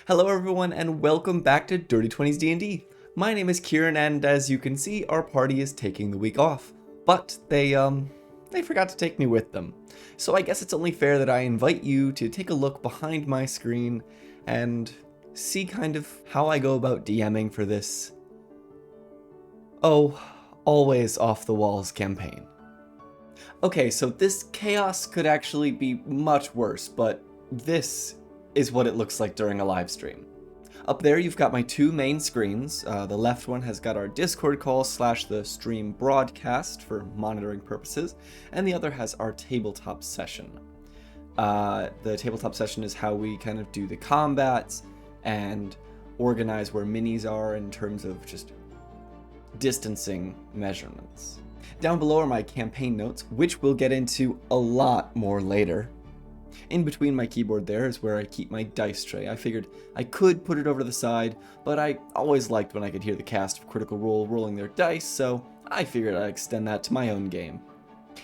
Hello everyone and welcome back to Dirty 20s D&D. My name is Kieran and as you can see, our party is taking the week off. But they forgot to take me with them. So I guess it's only fair that I invite you to take a look behind my screen and see kind of how I go about DMing for this, always off the walls campaign. Okay, so this chaos could actually be much worse, but this is what it looks like during a live stream. Up there you've got my two main screens. The left one has got our Discord call / the stream broadcast for monitoring purposes, and the other has our tabletop session. The tabletop session is how we kind of do the combats and organize where minis are in terms of just distancing measurements. Down below are my campaign notes, which we'll get into a lot more later. In between my keyboard there is where I keep my dice tray. I figured I could put it over to the side, but I always liked when I could hear the cast of Critical Role rolling their dice, so I figured I'd extend that to my own game.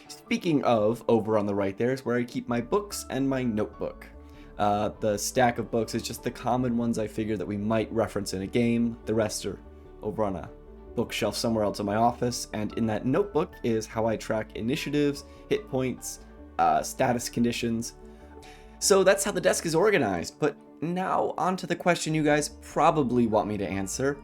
Speaking of, over on the right there is where I keep my books and my notebook. The stack of books is just the common ones I figured that we might reference in a game. The rest are over on a bookshelf somewhere else in my office, and in that notebook is how I track initiatives, hit points, status conditions. So that's how the desk is organized, but now on to the question you guys probably want me to answer.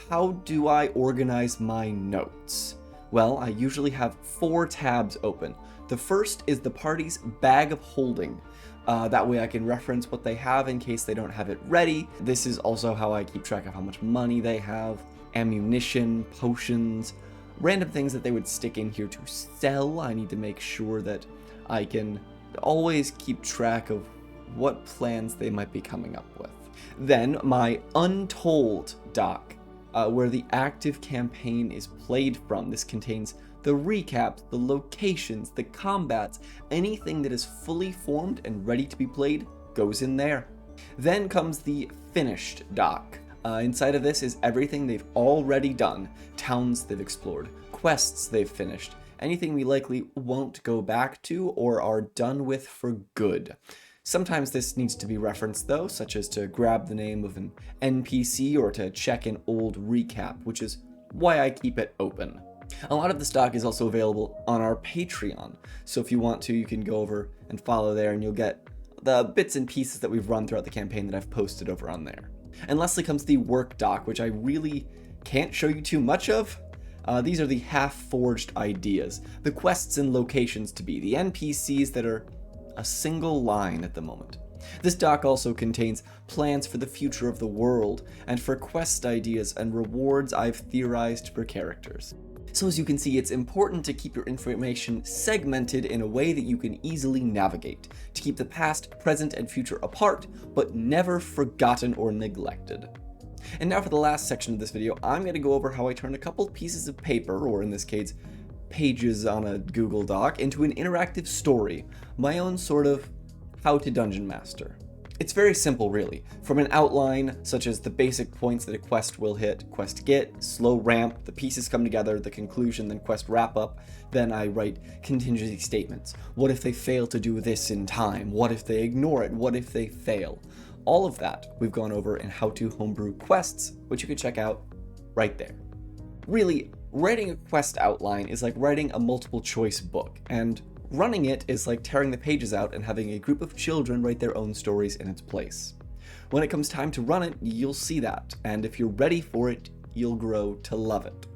How do I organize my notes? Well, I usually have 4 tabs open. The first is the party's bag of holding. That way I can reference what they have in case they don't have it ready. This is also how I keep track of how much money they have, ammunition, potions, random things that they would stick in here to sell. I need to make sure that I can always keep track of what plans they might be coming up with. Then my untold doc, where the active campaign is played from. This contains the recaps, the locations, the combats, anything that is fully formed and ready to be played goes in there. Then comes the finished doc. Inside of this is everything they've already done, towns they've explored, quests they've finished, anything we likely won't go back to or are done with for good. Sometimes this needs to be referenced though, such as to grab the name of an NPC or to check an old recap, which is why I keep it open. A lot of the stock is also available on our Patreon, so if you want to, you can go over and follow there and you'll get the bits and pieces that we've run throughout the campaign that I've posted over on there. And lastly comes the work doc, which I really can't show you too much of. These are the half-forged ideas, the quests and locations to be, the NPCs that are a single line at the moment. This doc also contains plans for the future of the world, and for quest ideas and rewards I've theorized for characters. So as you can see, it's important to keep your information segmented in a way that you can easily navigate, to keep the past, present, and future apart, but never forgotten or neglected. And now for the last section of this video, I'm going to go over how I turn a couple pieces of paper, or in this case, pages on a Google Doc, into an interactive story, my own sort of how to dungeon master. It's very simple really, from an outline such as the basic points that a quest will hit, quest get, slow ramp, the pieces come together, the conclusion, then quest wrap up, then I write contingency statements. What if they fail to do this in time? What if they ignore it? What if they fail? All of that we've gone over in How to Homebrew Quests, which you can check out right there. Really, writing a quest outline is like writing a multiple choice book, and running it is like tearing the pages out and having a group of children write their own stories in its place. When it comes time to run it, you'll see that, and if you're ready for it, you'll grow to love it.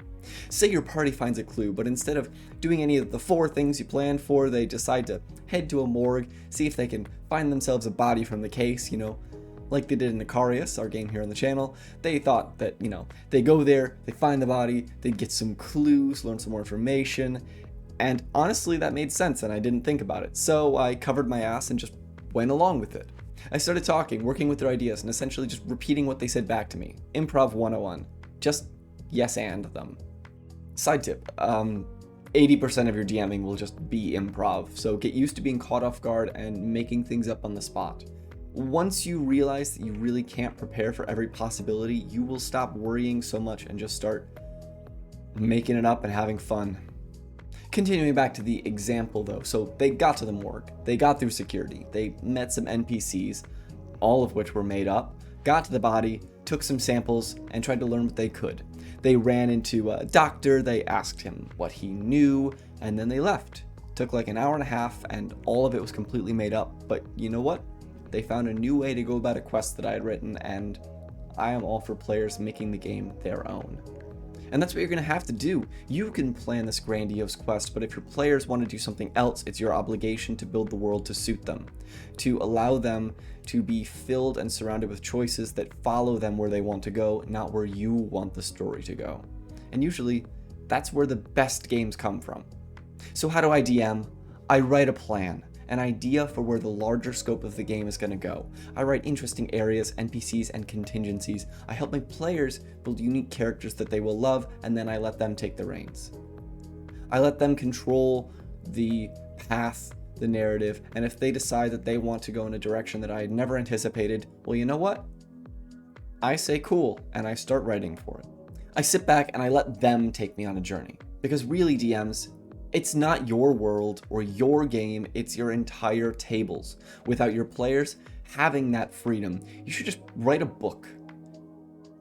Say your party finds a clue, but instead of doing any of the 4 things you planned for, they decide to head to a morgue, see if they can find themselves a body from the case, like they did in Icarius, our game here on the channel. They thought that, they go there, they find the body, they'd get some clues, learn some more information, and honestly that made sense and I didn't think about it, so I covered my ass and just went along with it. I started talking, working with their ideas, and essentially just repeating what they said back to me. Improv 101. Just yes and them. Side tip, 80% of your DMing will just be improv, so get used to being caught off guard and making things up on the spot. Once you realize that you really can't prepare for every possibility, you will stop worrying so much and just start making it up and having fun. Continuing back to the example though, so they got to the morgue, they got through security, they met some NPCs, all of which were made up, got to the body, took some samples, and tried to learn what they could. They ran into a doctor, they asked him what he knew, and then they left. Took like an hour and a half, and all of it was completely made up, but you know what? They found a new way to go about a quest that I had written, and I am all for players making the game their own. And that's what you're going to have to do. You can plan this grandiose quest, but if your players want to do something else, it's your obligation to build the world to suit them, to allow them to be filled and surrounded with choices that follow them where they want to go, not where you want the story to go. And usually, that's where the best games come from. So how do I DM? I write a plan, an idea for where the larger scope of the game is going to go. I write interesting areas, NPCs, and contingencies. I help my players build unique characters that they will love, and then I let them take the reins. I let them control the path, the narrative, and if they decide that they want to go in a direction that I had never anticipated, well, you know what? I say cool, and I start writing for it. I sit back and I let them take me on a journey. Because really, DMs, it's not your world or your game, it's your entire tables. Without your players having that freedom, you should just write a book.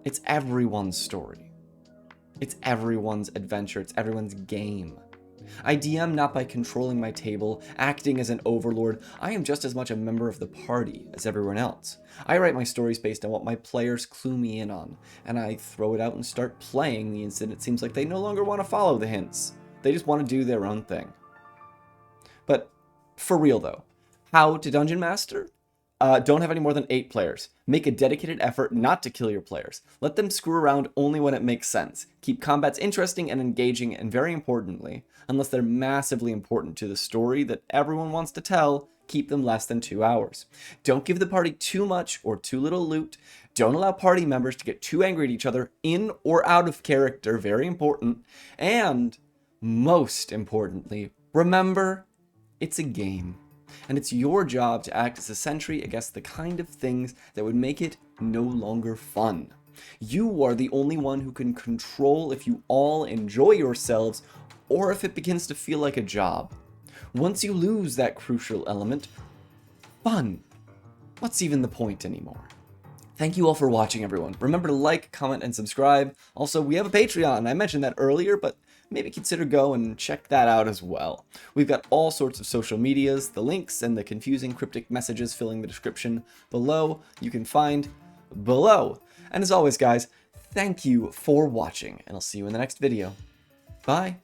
It's everyone's story. It's everyone's adventure, it's everyone's game. I DM not by controlling my table, acting as an overlord. I am just as much a member of the party as everyone else. I write my stories based on what my players clue me in on, and I throw it out and start playing the instant it seems like they no longer want to follow the hints. They just want to do their own thing. But for real though, how to Dungeon Master? Don't have any more than 8 players. Make a dedicated effort not to kill your players. Let them screw around only when it makes sense. Keep combats interesting and engaging, and very importantly, unless they're massively important to the story that everyone wants to tell, keep them less than 2 hours. Don't give the party too much or too little loot. Don't allow party members to get too angry at each other in or out of character, very important. And most importantly, remember, it's a game. And it's your job to act as a sentry against the kind of things that would make it no longer fun. You are the only one who can control if you all enjoy yourselves or if it begins to feel like a job. Once you lose that crucial element, fun. What's even the point anymore? Thank you all for watching, everyone. Remember to like, comment, and subscribe. Also, we have a Patreon. I mentioned that earlier, but maybe consider go and check that out as well. We've got all sorts of social medias, the links and the confusing cryptic messages filling the description below. You can find below. And as always, guys, thank you for watching, and I'll see you in the next video. Bye.